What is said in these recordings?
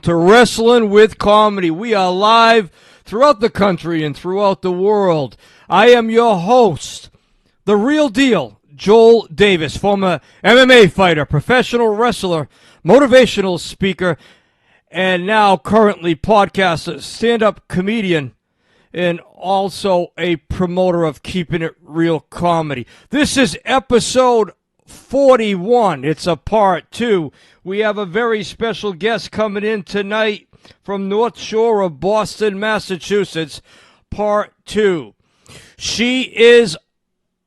To Wrestling with Comedy. We are live throughout the country and throughout the world. I am your host, the real deal, Joel Davis, former MMA fighter, professional wrestler, motivational speaker, and now currently podcaster, stand-up comedian, and also a promoter of Keeping It Real Comedy. This is episode 41. It's a part 2. We have a very special guest coming in tonight from North Shore of Boston, Massachusetts, part 2. She is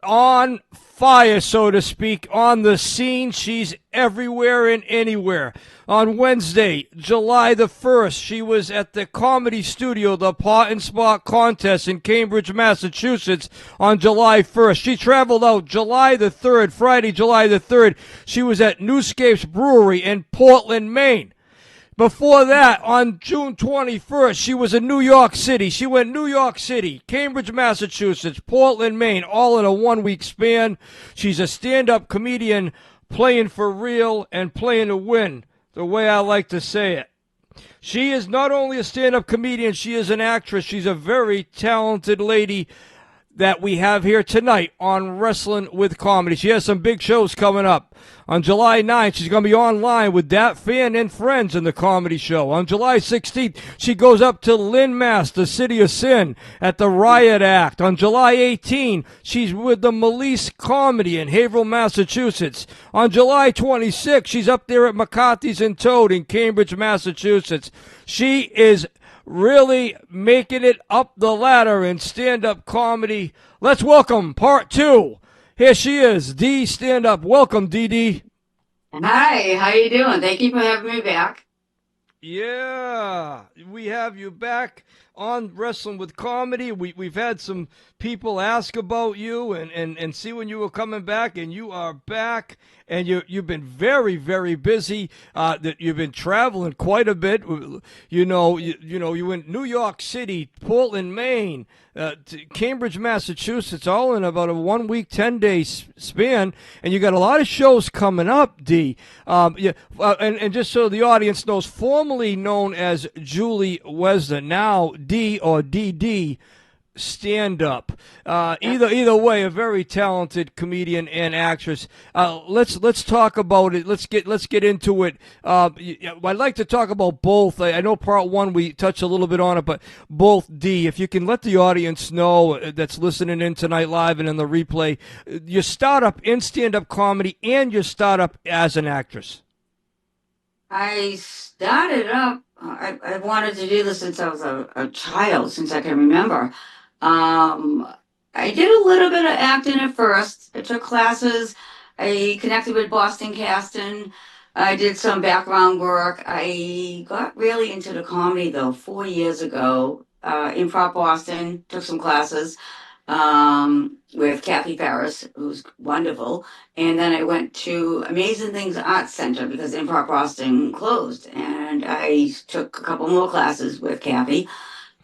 on fire, so to speak, on the scene. She's everywhere and anywhere. On Wednesday, July the 1st, she was at the Comedy Studio, the Pot and Spot Contest in Cambridge, Massachusetts on July 1st. She traveled out July the 3rd, Friday, July the 3rd. She was at Newscapes Brewery in Portland, Maine. Before that, on June 21st, she was in New York City. She went New York City, Cambridge, Massachusetts, Portland, Maine, all in a one-week span. She's a stand-up comedian playing for real and playing to win, the way I like to say it. She is not only a stand-up comedian, she is an actress. She's a very talented lady that we have here tonight on Wrestling with Comedy. She has some big shows coming up. On July 9th, she's going to be online with Dat Fan and Friends in the comedy show. On July 16th, she goes up to Lynn, Mass, the City of Sin, at the Riot Act. On July 18th, she's with the Melise Comedy in Haverhill, Massachusetts. On July 26th, she's up there at McCarthy's and Toad in Cambridge, Massachusetts. She is really making it up the ladder in stand-up comedy. Let's welcome part 2. Here she is, Dee Stand-Up. Welcome, Dee. Hi, how you doing? Thank you for having me back. Yeah, we have you back on Wrestling with Comedy. We've had some people ask about you and see when you were coming back, and you are back. And you've been very, very busy. That you've been traveling quite a bit. You went New York City, Portland, Maine, to Cambridge, Massachusetts, all in about a 1 week, 10-day span. And you got a lot of shows coming up, Dee. And just so the audience knows, formerly known as Julie Wesner, now Dee or DD Stand-Up. Either way, a very talented comedian and actress. Let's talk about it. Let's get into it. I'd like to talk about both. I know part 1 we touched a little bit on it, but both, Dee, if you can let the audience know that's listening in tonight live and in the replay, your startup in stand-up comedy and your startup as an actress. I started up, I wanted to do this since I was a child, since I can remember. I did a little bit of acting at first. I took classes. I connected with Boston Casting. I did some background work. I got really into the comedy, though, 4 years ago. Improv Boston, took some classes with Kathy Ferris, who's wonderful. And then I went to Amazing Things Art Center because Improv Boston closed. And I took a couple more classes with Kathy.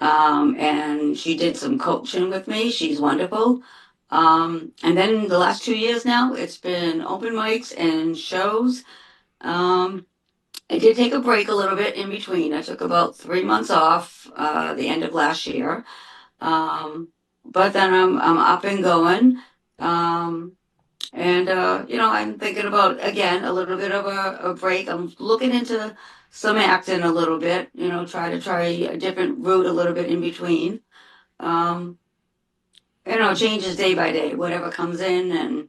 And she did some coaching with me. She's wonderful. And then the last 2 years now, it's been open mics and shows. I did take a break a little bit in between. I took about 3 months off, the end of last year. But then I'm up and going. I'm thinking about, again, a little bit of a break. I'm looking into some acting a little bit, try a different route a little bit in between. Changes day by day, whatever comes in and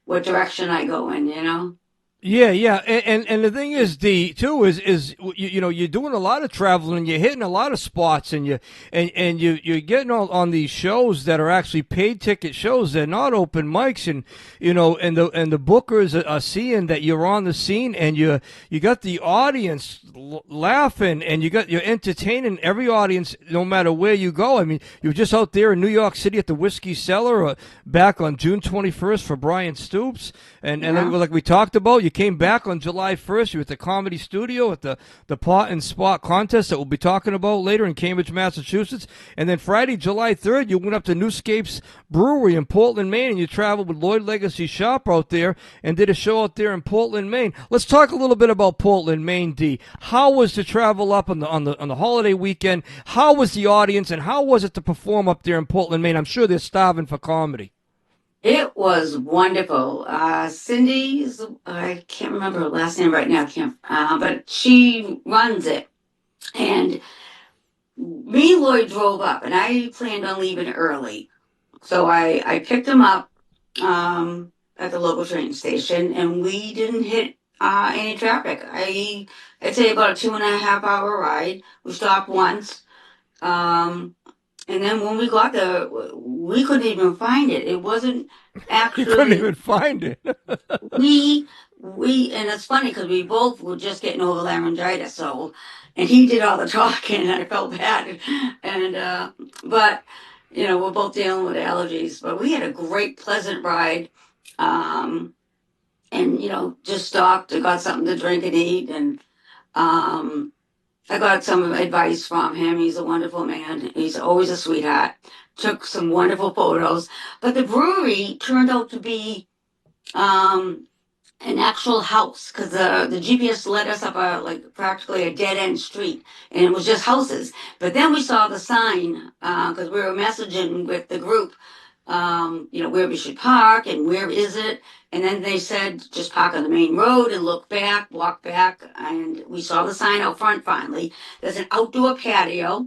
what direction I go in. Yeah, and the thing is, Dee, too, is you're doing a lot of traveling and you're hitting a lot of spots and you're getting on these shows that are actually paid ticket shows. They're not open mics, and the bookers are seeing that you're on the scene and you got the audience laughing and you're entertaining every audience no matter where you go. I mean, you were just out there in New York City at the Whiskey Cellar back on June 21st for Brian Stoops, and like we talked about. You came back on July 1st. You were at the Comedy Studio at the Pot and Spot contest that we'll be talking about later in Cambridge, Massachusetts. And then Friday, July 3rd, you went up to Newscapes Brewery in Portland, Maine, and you traveled with Lloyd Legacy Shop out there and did a show out there in Portland, Maine. Let's talk a little bit about Portland, Maine, Dee. How was to travel up on the holiday weekend? How was the audience, and how was it to perform up there in Portland, Maine? I'm sure they're starving for comedy. It was wonderful. Cindy's, I can't remember her last name right now, but she runs it. And me and Lloyd drove up, and I planned on leaving early. So I picked him up at the local train station, and we didn't hit any traffic. I'd say about a 2.5 hour ride. We stopped once. And then when we got there, we couldn't even find it. It wasn't actually. You couldn't even find it. we, and it's funny because we both were just getting over laryngitis. And he did all the talking, and I felt bad. And, but, we're both dealing with allergies. But we had a great, pleasant ride. And, just stopped and got something to drink and eat. And, I got some advice from him. He's a wonderful man. He's always a sweetheart. Took some wonderful photos. But the brewery turned out to be an actual house because the GPS led us up practically a dead-end street. And it was just houses. But then we saw the sign because we were messaging with the group, where we should park and where is it. And then they said, just park on the main road and look back, walk back. And we saw the sign out front finally. There's an outdoor patio.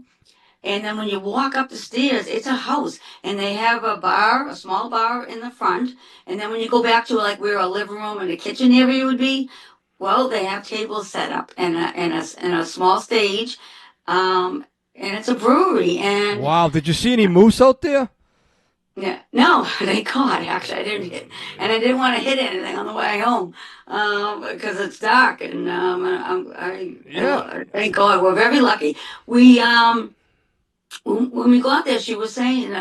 And then when you walk up the stairs, it's a house. And they have a small bar in the front. And then when you go back to where a living room and a kitchen area would be, well, they have tables set up and a small stage. And it's a brewery. And wow, did you see any moose out there? Yeah, no, thank God. Actually, I didn't hit, and I didn't want to hit anything on the way home because it's dark. And thank God, we're very lucky. We when we got there, she was saying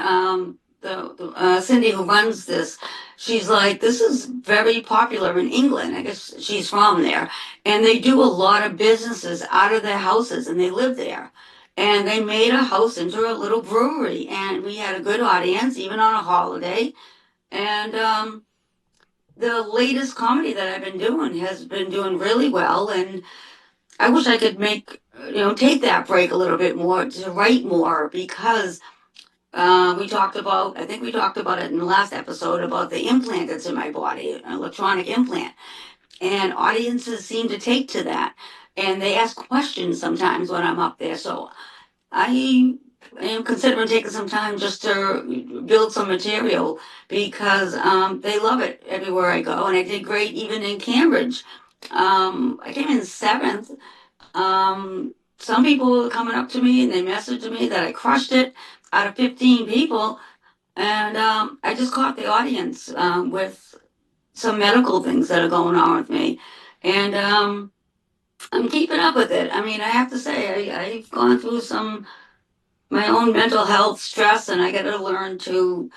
Cindy, who runs this, she's like, this is very popular in England. I guess she's from there, and they do a lot of businesses out of their houses, and they live there. And they made a house into a little brewery, and we had a good audience, even on a holiday. And the latest comedy that I've been doing has been doing really well. And I wish I could take that break a little bit more to write more because we talked about it in the last episode about the implant that's in my body, an electronic implant. And audiences seem to take to that. And they ask questions sometimes when I'm up there. So I am considering taking some time just to build some material because they love it everywhere I go. And I did great even in Cambridge. I came in 7th. Some people were coming up to me and they messaged me that I crushed it out of 15 people. And I just caught the audience with some medical things that are going on with me. And I'm keeping up with it. I mean, I have to say, I've gone through my own mental health stress, and I got to learn to,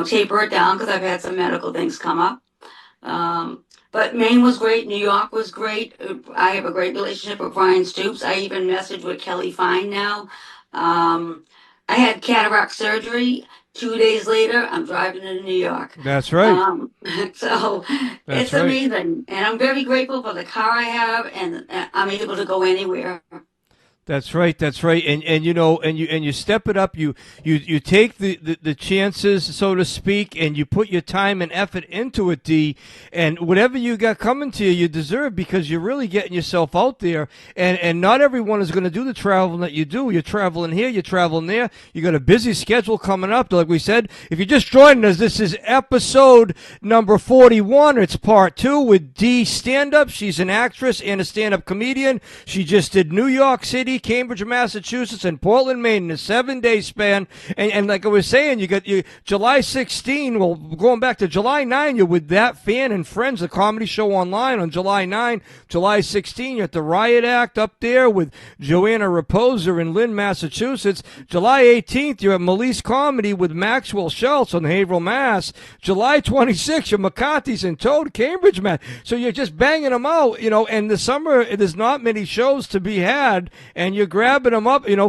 taper it down because I've had some medical things come up. But Maine was great. New York was great. I have a great relationship with Brian Stoops. I even message with Kelly Fine now. I had cataract surgery. 2 days later, I'm driving to New York. That's right. It's amazing. And I'm very grateful for the car I have, and I'm able to go anywhere. That's right. That's right. And you step it up. You take the chances, so to speak, and you put your time and effort into it, Dee. And whatever you got coming to you, you deserve because you're really getting yourself out there. And not everyone is going to do the traveling that you do. You're traveling here, you're traveling there. You got a busy schedule coming up. Like we said, if you're just joining us, this is episode number 41. It's part 2 with Dee Stand-Up. She's an actress and a stand-up comedian. She just did New York City City, Cambridge, Massachusetts, and Portland, Maine in a 7-day span. And like I was saying, you got July 16, well, going back to July 9, you're with That Fan and Friends, the comedy show online on July 9. July 16, you're at the Riot Act up there with Joanna Raposa in Lynn, Massachusetts. July 18th, you're at Melise Comedy with Maxwell Schultz on Haverhill, Mass. July 26th, you're McCarthy's in Toad, Cambridge, Mass. So you're just banging them out, and the summer, there's not many shows to be had, and you're grabbing them up, and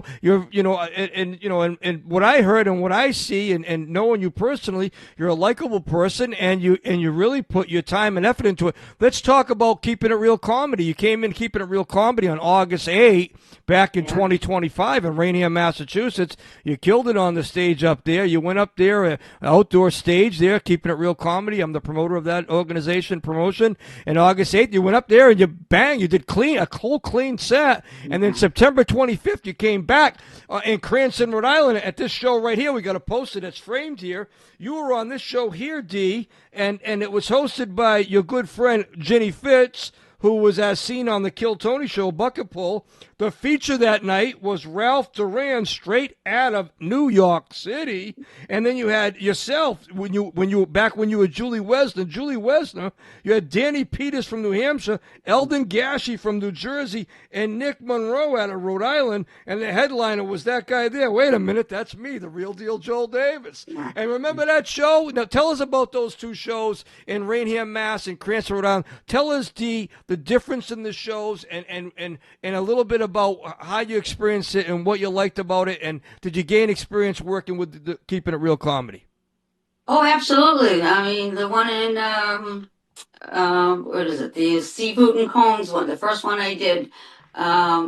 what I heard and what I see, and knowing you personally, you're a likable person, and you really put your time and effort into it. Let's talk about Keeping It Real Comedy. You came in Keeping It Real Comedy on August 8th, back in 2025 in Rainham, Massachusetts. You killed it on the stage up there. You went up there, outdoor stage there, Keeping It Real Comedy. I'm the promoter of that organization promotion. And August 8th, you went up there and you did a whole clean set. And then September 25th, you came back in Cranston, Rhode Island at this show right here. We got a poster that's framed here. You were on this show here, Dee, and it was hosted by your good friend Jenny Fitz, who was as seen on the KillTony show, Bucket Pull. The feature that night was Ralph Duran, straight out of New York City. And then you had yourself, when you were Julie Wesner, you had Danny Peters from New Hampshire, Eldon Gashi from New Jersey, and Nick Monroe out of Rhode Island. And the headliner was that guy there. Wait a minute, that's me, the real deal Joel Davis. And remember that show? Now tell us about those two shows in Rainham, Mass. and Cranston, Rhode Island. Tell us, Dee, the difference in the shows and a little bit about how you experienced it and what you liked about it, and did you gain experience working with the Keeping It Real Comedy? Oh, absolutely. I mean, the one in what is it? The Seafood and Cones one, the first one I did,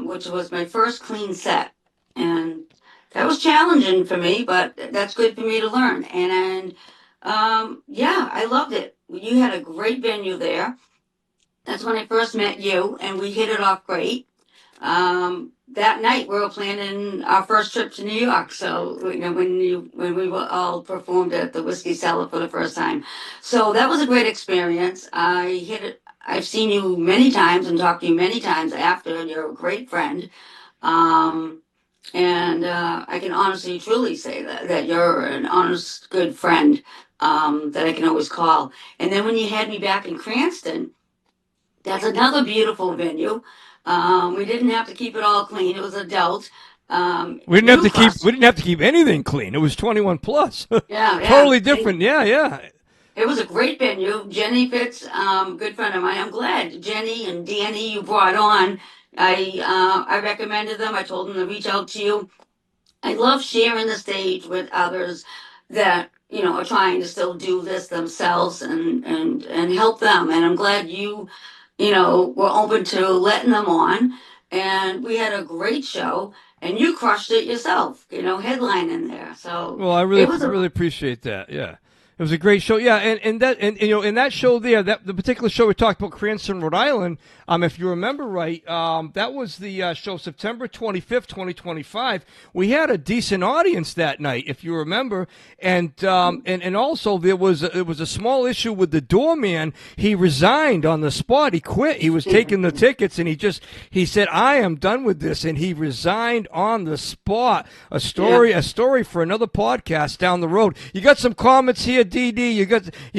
which was my first clean set, and that was challenging for me, but that's good for me to learn. And yeah, I loved it. You had a great venue there. That's when I first met you, and we hit it off great. That night we were planning our first trip to New York. So, when we were all performed at the Whiskey Cellar for the first time. So that was a great experience. I've seen you many times and talked to you many times after, and you're a great friend. And I can honestly, truly say that you're an honest, good friend, that I can always call. And then when you had me back in Cranston, that's another beautiful venue. We didn't have to keep it all clean. It was adult. We didn't have to keep anything clean. It was 21 plus. Yeah. Totally different. Yeah. It was a great venue. Jenny Fitz, good friend of mine. I'm glad Jenny and Danny you brought on. I recommended them. I told them to reach out to you. I love sharing the stage with others that are trying to still do this themselves and help them. And I'm glad you were open to letting them on, and we had a great show, and you crushed it yourself, headlining there. So, well, I really appreciate that. Yeah. It was a great show, yeah, and in that show there, the particular show we talked about, Cranston, Rhode Island, if you remember right, that was the show September 25th, 2025. We had a decent audience that night, if you remember, and also it was a small issue with the doorman. He resigned on the spot. He quit. He was taking the tickets, and he said, "I am done with this," and he resigned on the spot. A story for another podcast down the road. You got some comments here. DD, you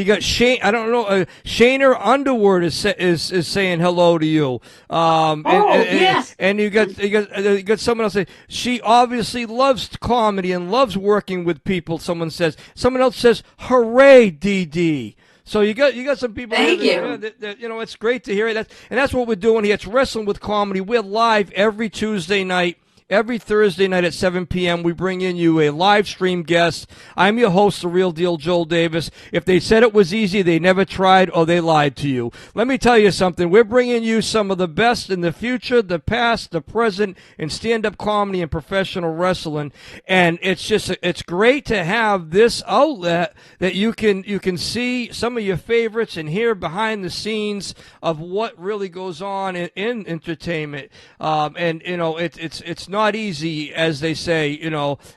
got Shane. I don't know. Shaner Underwood is saying hello to you. Yes. And you got someone else saying she obviously loves comedy and loves working with people. Someone else says, "Hooray, DD." So you got some people. Thank you. That, it's great to hear it. That's what we're doing here. It's Wrestling with Comedy. We're live every Tuesday night. Every Thursday night at 7 p.m., we bring in you a live stream guest. I'm your host, The Real Deal, Joel Davis. If they said it was easy, they never tried, or they lied to you. Let me tell you something. We're bringing you some of the best in the future, the past, the present, in stand-up comedy and professional wrestling. And it's great to have this outlet that you can see some of your favorites and hear behind the scenes of what really goes on in entertainment. It's not easy, as they say,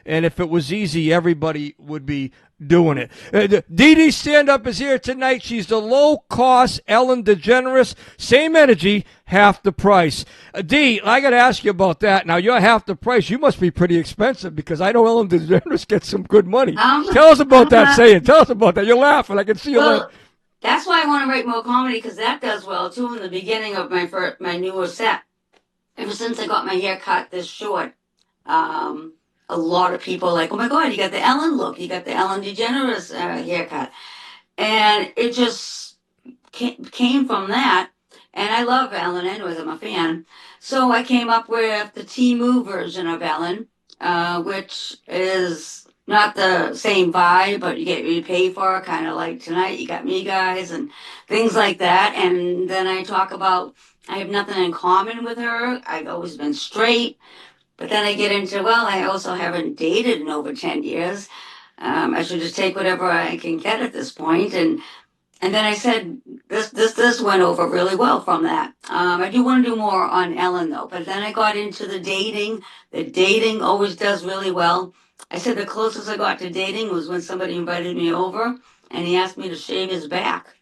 and if it was easy, everybody would be doing it. Dee Stand-Up is here tonight. She's the low-cost Ellen DeGeneres. Same energy, half the price. Dee, I got to ask you about that. Now, you're half the price. You must be pretty expensive because I know Ellen DeGeneres gets some good money. Tell us about that saying. Tell us about that. You're laughing. I can see you laughing. That's why I want to write more comedy, because that does well, too, in the beginning of my newer set. Ever since I got my hair cut this short, a lot of people are like, oh my God, you got the Ellen look. You got the Ellen DeGeneres haircut. And it just came from that. And I love Ellen anyways. I'm a fan. So I came up with the T-Move version of Ellen, which is not the same vibe, but you get what you pay for, kind of like Tonight You Got Me Guys and things like that. And then I talk about I have nothing in common with her. I've always been straight. But then I get into, well, I also haven't dated in over 10 years. I should just take whatever I can get at this point. And then I said, this went over really well from that. I do want to do more on Ellen, though. But then I got into the dating. The dating always does really well. I said the closest I got to dating was when somebody invited me over, and he asked me to shave his back.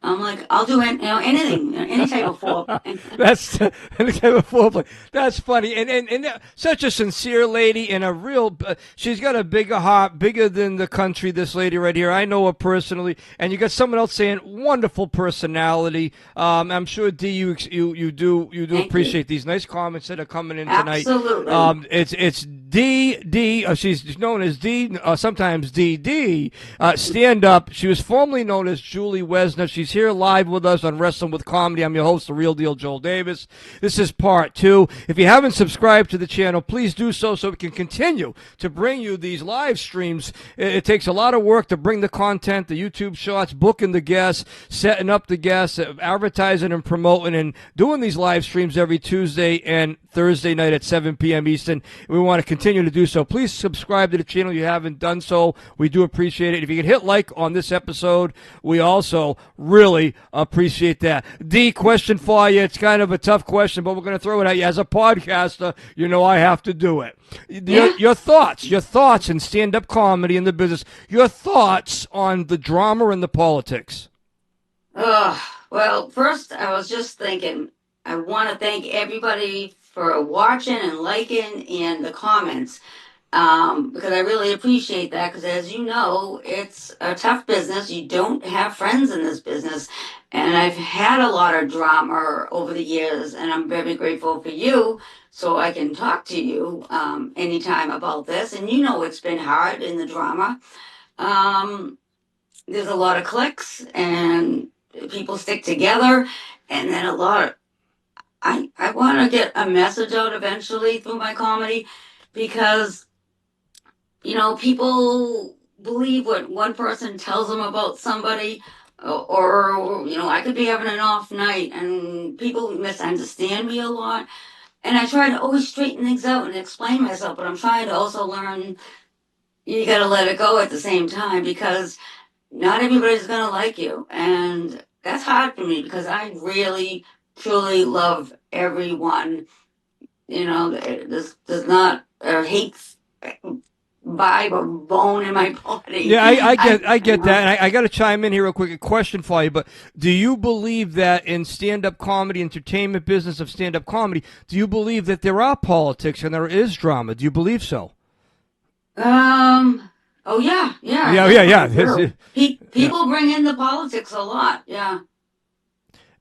I'm like, I'll do anything, any type of foreplay. That's any type of foreplay. That's funny, and such a sincere lady, and a real. She's got a bigger heart, bigger than the country. This lady right here, I know her personally, and you got someone else saying wonderful personality. I'm sure Dee, you do appreciate these nice comments that are coming in tonight. Absolutely. It's Dee. She's known as Dee, sometimes Dee. Stand Up. She was formerly known as Julie Wesner. She's here live with us on Wrestling with Comedy. I'm your host, the Real Deal Joel Davis. This is part 2. If you haven't subscribed to the channel, please do so we can continue to bring you these live streams. It takes a lot of work to bring the content, the YouTube shorts, booking the guests, setting up the guests, advertising and promoting, and doing these live streams every Tuesday and Thursday night at 7 p.m. Eastern. We want to continue to do so. Please subscribe to the channel if you haven't done so. We do appreciate it. If you can hit like on this episode, we also really appreciate that. Dee, question for you. It's kind of a tough question, but we're going to throw it at you. As a podcaster, you know I have to do it. Your thoughts in stand-up comedy in the business, your thoughts on the drama and the politics. Well, first, I was just thinking, I want to thank everybody for watching and liking and the comments. Because I really appreciate that, because as you know, it's a tough business. You don't have friends in this business. And I've had a lot of drama over the years, and I'm very grateful for you, so I can talk to you anytime about this. And you know it's been hard in the drama. There's a lot of cliques, and people stick together, and then a lot of... I want to get a message out eventually through my comedy, because... you know, people believe what one person tells them about somebody, or, you know, I could be having an off night and people misunderstand me a lot. And I try to always straighten things out and explain myself, but I'm trying to also learn you got to let it go at the same time, because not everybody's going to like you. And that's hard for me, because I really, truly love everyone. You know, there's not hate vibe or bone in my body. Yeah, I get that. And I got to chime in here real quick. A question for you, but do you believe that in stand-up comedy, entertainment business of stand-up comedy, do you believe that there are politics and there is drama? Do you believe so? Oh yeah. People bring in the politics a lot. Yeah.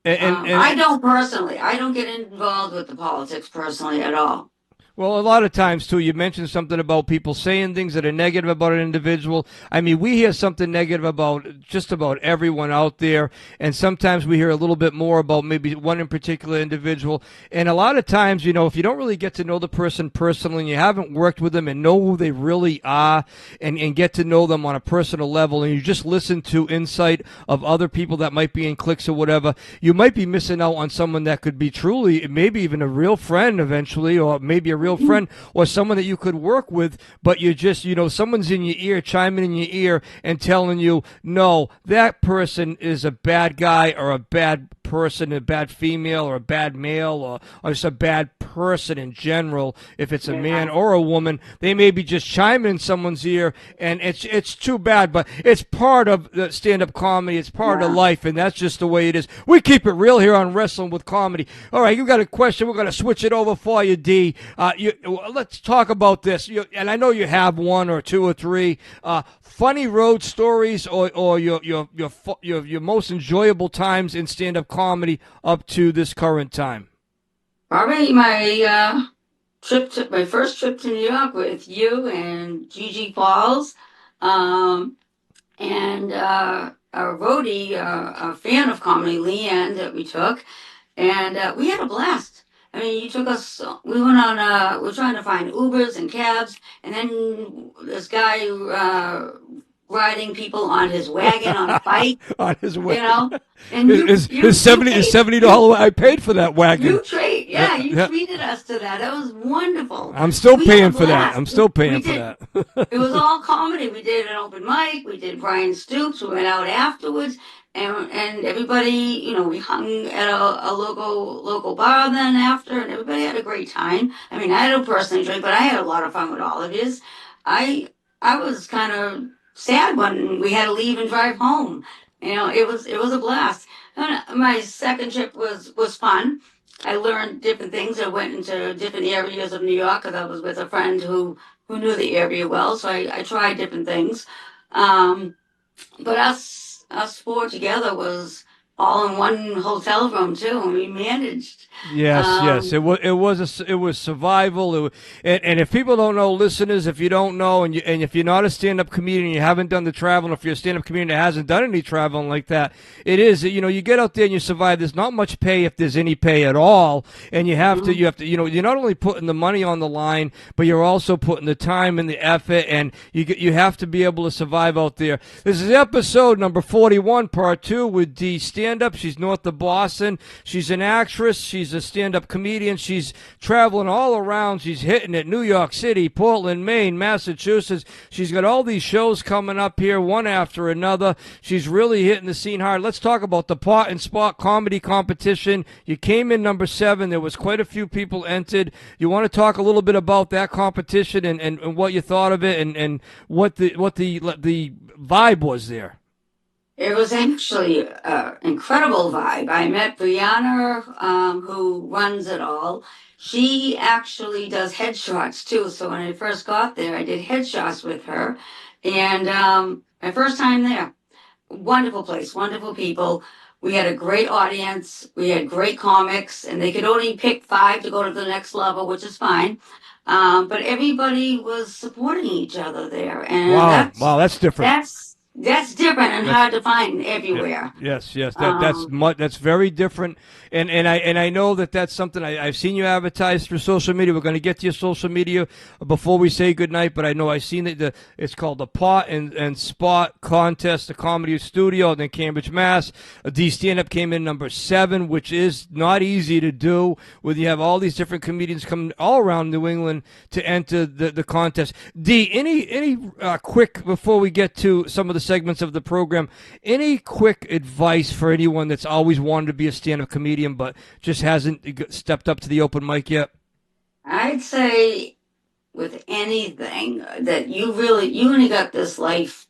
And I don't personally. I don't get involved with the politics personally at all. Well, a lot of times, too, you mentioned something about people saying things that are negative about an individual. I mean, we hear something negative about just about everyone out there, and sometimes we hear a little bit more about maybe one in particular individual. And a lot of times, you know, if you don't really get to know the person personally and you haven't worked with them and know who they really are and get to know them on a personal level, and you just listen to insight of other people that might be in cliques or whatever, you might be missing out on someone that could be truly, maybe even a real friend eventually, or maybe a real friend or someone that you could work with, but you just, someone's in your ear, chiming in your ear and telling you, no, that person is a bad guy or a bad person, a bad female or a bad male or just a bad person in general. If it's a man or a woman, they may be just chiming in someone's ear, and it's too bad, but it's part of the stand-up comedy. It's part of life, and that's just the way it is. We keep it real here on Wrestling with Comedy. All right, you got a question. We're going to switch it over for you, Dee. Let's talk about this. And I know you have one or two or three funny road stories or your most enjoyable times in stand-up comedy up to this current time. Probably my first trip to New York with you and Gigi Falls, and a roadie, a fan of comedy, Leanne, that we took, and we had a blast. I mean, you took us. We went on. We were trying to find Ubers and cabs, and then this guy riding people on his wagon on a bike. On his wagon, and his $70. I paid for that wagon. You treated us to that. That was wonderful. I'm still paying for that. It was all comedy. We did an open mic. We did Brian Stoops. We went out afterwards, and everybody, we hung at a local bar then after, and everybody had a great time. I mean, I don't personally drink, but I had a lot of fun with all of yous. I was kind of sad when we had to leave and drive home. It was a blast. And my second trip was fun. I learned different things. I went into different areas of New York because I was with a friend who knew the area well. So I tried different things. But us four together was all in one hotel room too, and we managed. Yes. It was survival. And if people don't know, listeners, if you don't know, and if you're not a stand-up comedian, you haven't done the travel, and if you're a stand-up comedian that hasn't done any traveling like that, it is, you get out there and you survive. There's not much pay if there's any pay at all, and you have to, you're not only putting the money on the line, but you're also putting the time and the effort, and you have to be able to survive out there. This is episode number 41, part 2 with Dee Stand-Up. She's north of Boston. She's an actress. She's a stand-up comedian. She's traveling all around. She's hitting it. New York City, Portland, Maine, Massachusetts. She's got all these shows coming up here, one after another. She's really hitting the scene hard. Let's talk about the Pot and Spot comedy competition. You came in number 7. There was quite a few people entered. You want to talk a little bit about that competition and what you thought of it and what the vibe was there? It was actually an incredible vibe. I met Brianna, who runs it all. She actually does headshots too. So when I first got there, I did headshots with her. And my first time there, wonderful place, wonderful people. We had a great audience. We had great comics, and they could only pick 5 to go to the next level, which is fine. But everybody was supporting each other there. And wow, that's different. That's different and hard to find everywhere. Yes. That's very different, and I know that's something I've seen you advertise through social media. We're going to get to your social media before we say goodnight, but I know I've seen it. It's called the Pot and Spot Contest, the Comedy Studio in Cambridge, Mass. Dee Stand-Up came in number 7, which is not easy to do. Where you have all these different comedians coming all around New England to enter the contest. Dee, any quick before we get to some of the segments of the program, any quick advice for anyone that's always wanted to be a stand-up comedian but just hasn't stepped up to the open mic yet? I'd say with anything that you only got this life,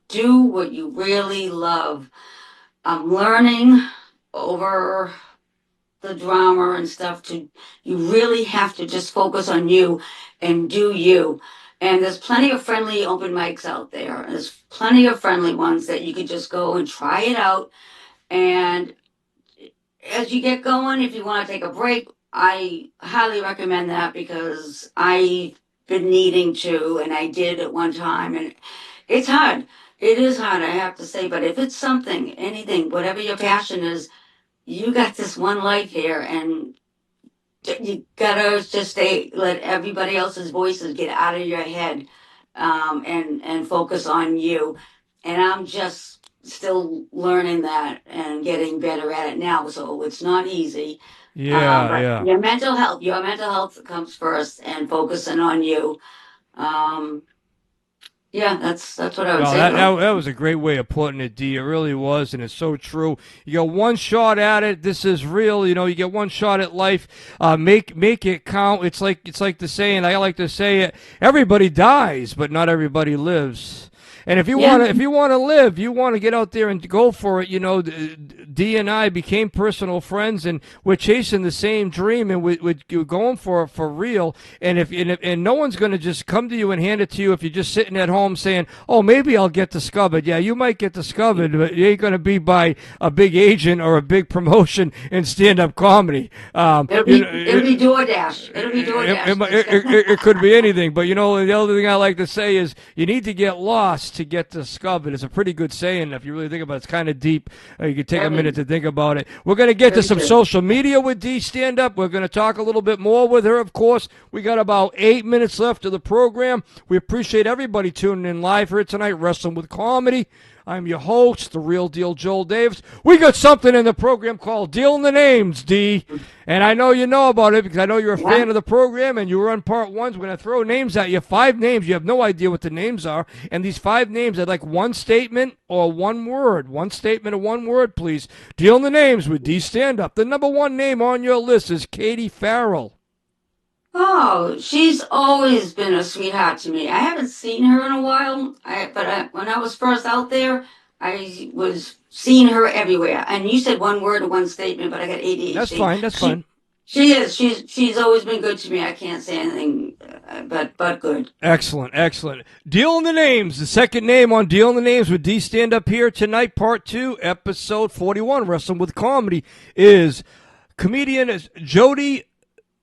do what you really love. I'm learning over the drama and stuff you really have to just focus on you and do you. And there's plenty of friendly open mics out there. There's plenty of friendly ones that you could just go and try it out. And as you get going, if you want to take a break, I highly recommend that because I've been needing to, and I did at one time. And it's hard. It is hard, I have to say. But if it's something, anything, whatever your passion is, you got this one life here, and you gotta just let everybody else's voices get out of your head, and focus on you. And I'm just still learning that and getting better at it now. So it's not easy. Yeah, But yeah. your mental health comes first, and focusing on you. Yeah, that's what I would Well, say that was a great way of putting it, D. It really was, and it's so true. You got one shot at it. This is real. You know, you get one shot at life. Make it count. It's like the saying. I like to say it. Everybody dies, but not everybody lives. And if you Yeah. want to live, you want to get out there and go for it. You know, Dee and I became personal friends, and we're chasing the same dream, and we're going for it for real. And no one's going to just come to you and hand it to you if you're just sitting at home saying, "Oh, maybe I'll get discovered." Yeah, you might get discovered, but you ain't going to be by a big agent or a big promotion in stand-up comedy. It'll be DoorDash. It'll be DoorDash. It could be anything, but you know, the other thing I like to say is you need to get lost to get discovered. It's a pretty good saying if you really think about it. It's kind of deep. You can take a minute to think about it. We're going to get to some social media with Dee Stand-Up. We're going to talk a little bit more with her, of course. We got about 8 minutes left of the program. We appreciate everybody tuning in live here tonight, Wrestling with Comedy. I'm your host, the real deal Joel Davis. We got something in the program called Dealing the Names, D. And I know you know about it because I know you're a fan of the program and you were on part one. So we're going to throw names at you. 5 names. You have no idea what the names are. And these 5 names are like one statement or one word. One statement or one word, please. Dealing the Names with Dee Stand-Up. The number 1 name on your list is Katie Farrell. Oh, she's always been a sweetheart to me. I haven't seen her in a while, but when I was first out there, I was seeing her everywhere. And you said one word or one statement, but I got ADHD. That's fine. She is. She's always been good to me. I can't say anything but good. Excellent. Dealing the Names. The second name on Dealing the Names with Dee Stand-Up here tonight, part 2, episode 41, Wrestling with Comedy, is comedian Jody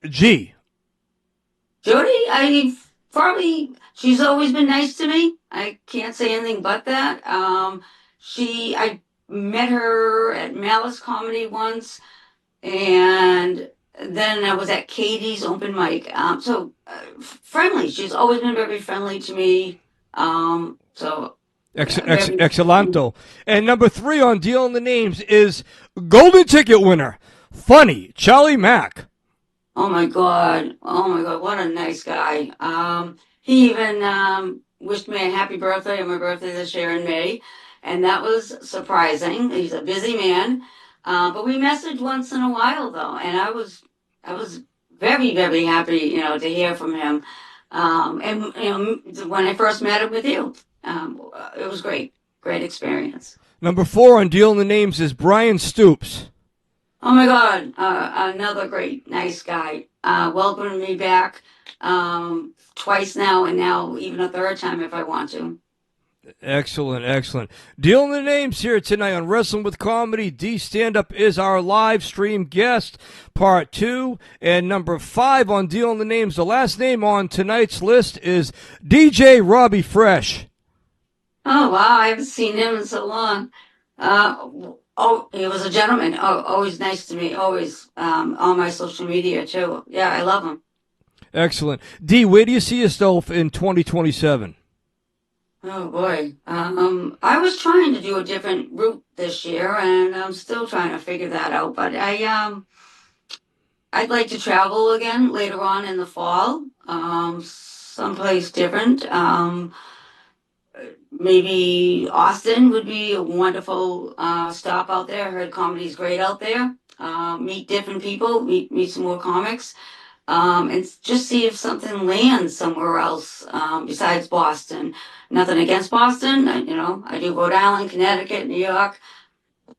G. Jody, she's always been nice to me. I can't say anything but that. I met her at Malice Comedy once, and then I was at Katie's open mic. Friendly. She's always been very friendly to me. Excelento. And number 3 on Dealing the Names is Golden Ticket winner, funny, Charlie Mack. Oh my God, what a nice guy. He even wished me a happy birthday on my birthday this year in May, and that was surprising. He's a busy man, but we messaged once in a while though, and I was very, very happy, to hear from him. And when I first met him with you, it was great experience. Number 4 on Dealing the Names is Brian Stoops. Oh my God, another great, nice guy. Welcomed me back twice now, and now even a third time if I want to. Excellent. Dealing the Names here tonight on Wrestling with Comedy. Dee Stand-Up is our live stream guest, part 2. And number 5 on Dealing the Names, the last name on tonight's list is DJ Robbie Fresh. Oh, wow, I haven't seen him in so long. He was a gentleman. Oh, always nice to me. Always on my social media, too. Yeah, I love him. Excellent. Dee, where do you see yourself in 2027? Oh, boy. I was trying to do a different route this year, and I'm still trying to figure that out. But I'd like to travel again later on in the fall, someplace different. Maybe Austin would be a wonderful stop out there. I heard comedy's great out there. Meet different people, meet some more comics, and just see if something lands somewhere else besides Boston. Nothing against Boston. I do Rhode Island, Connecticut, New York.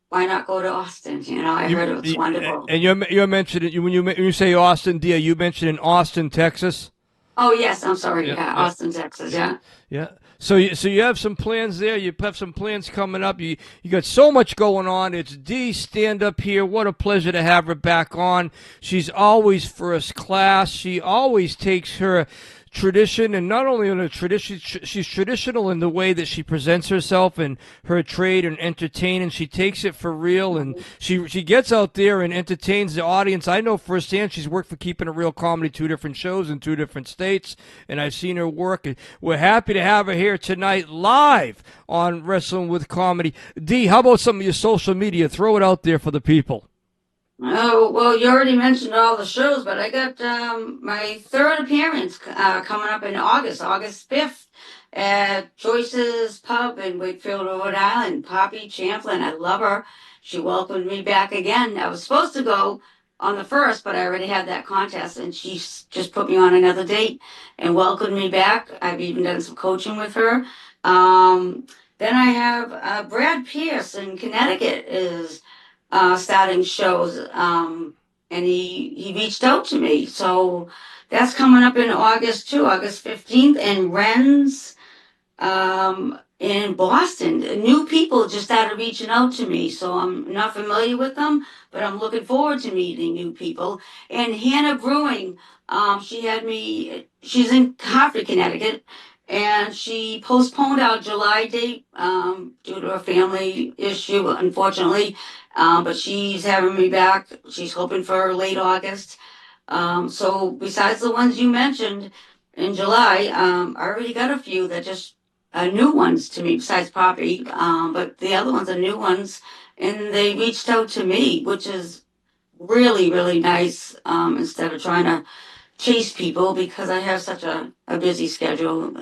Why not go to Austin? I heard it was wonderful. And you're mentioning, when you say Austin, Dee, you mentioned in Austin, Texas? Oh, yes. I'm sorry. Yeah, Austin, Texas. Yeah. Yeah. So you have some plans there. You have some plans coming up. You got so much going on. It's Dee Stand-Up here. What a pleasure to have her back on. She's always first class. She always takes her tradition, and not only in a tradition, she's traditional in the way that she presents herself and her trade and entertain, and she takes it for real, and she gets out there and entertains the audience. I know firsthand she's worked for Keeping It Real Comedy, 2 different shows in 2 different states, and I've seen her work. And we're happy to have her here tonight live on Wrestling with Comedy. Dee, how about some of your social media? Throw it out there for the people. Oh, well, you already mentioned all the shows, but I got my 3rd appearance coming up in August 5th, at Joyce's Pub in Wakefield, Rhode Island. Poppy Champlin, I love her. She welcomed me back again. I was supposed to go on the 1st, but I already had that contest, and she just put me on another date and welcomed me back. I've even done some coaching with her. Then I have Brad Pierce in Connecticut is starting shows, and he reached out to me. So that's coming up in August too, August 15th. And Ren's in Boston. New people just started reaching out to me, so I'm not familiar with them, but I'm looking forward to meeting new people. And Hannah Brewing, she's in Hartford, Connecticut, and she postponed our July date due to a family issue, unfortunately. But she's having me back. She's hoping for late August. So besides the ones you mentioned in July, I already got a few that just are new ones to me besides Poppy. But the other ones are new ones, and they reached out to me, which is really, really nice, instead of trying to chase people because I have such a busy schedule.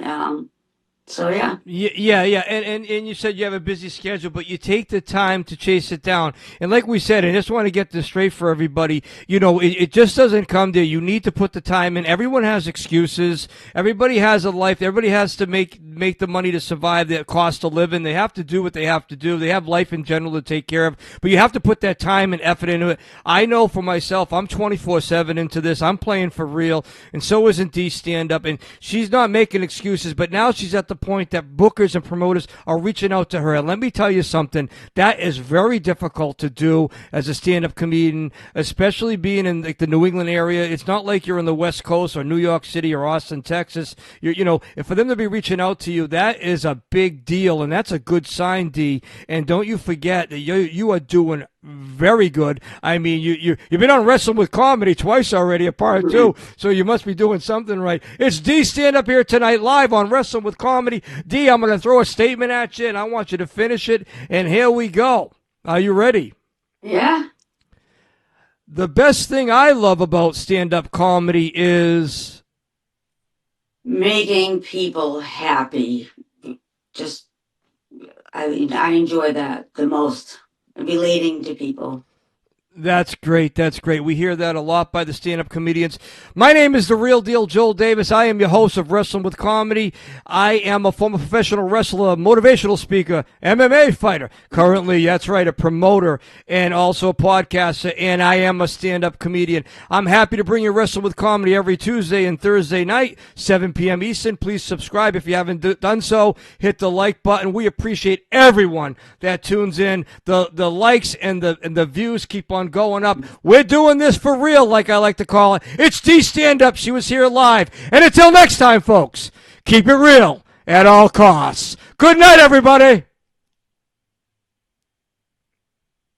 So yeah. Yeah. And you said you have a busy schedule, but you take the time to chase it down. And like we said, I just want to get this straight for everybody. You know, it just doesn't come there. You need to put the time in. Everyone has excuses. Everybody has a life. Everybody has to make the money to survive, the cost of living. They have to do what they have to do. They have life in general to take care of. But you have to put that time and effort into it. I know for myself, I'm 24/7 into this. I'm playing for real. And so isn't Dee Stand-Up. And she's not making excuses, but now she's at the point that bookers and promoters are reaching out to her. And let me tell you something, that is very difficult to do as a stand-up comedian, especially being in like the New England area. It's not like you're in the West Coast or New York City or Austin, Texas. You know, if for them to be reaching out to you, that is a big deal, and that's a good sign, Dee. And don't you forget that you are doing very good. I mean, you've been on Wrestling with Comedy twice already, a part 2, so you must be doing something right. It's Dee Stand-Up here tonight live on Wrestling with Comedy. Dee, I'm going to throw a statement at you, and I want you to finish it, and here we go. Are you ready? Yeah. The best thing I love about stand-up comedy is making people happy. Just, I enjoy that the most. Relating to people. That's great. That's great. We hear that a lot by the stand-up comedians. My name is The Real Deal, Joel Davis. I am your host of Wrestling with Comedy. I am a former professional wrestler, motivational speaker, MMA fighter. Currently, that's right, a promoter and also a podcaster, and I am a stand-up comedian. I'm happy to bring you Wrestling with Comedy every Tuesday and Thursday night, 7 p.m. Eastern. Please subscribe if you haven't done so. Hit the like button. We appreciate everyone that tunes in. The likes and the views keep on going up. We're doing this for real, like I like to call it. It's Dee Stand-Up. She was here live. And until next time, folks, keep it real at all costs. Good night, everybody.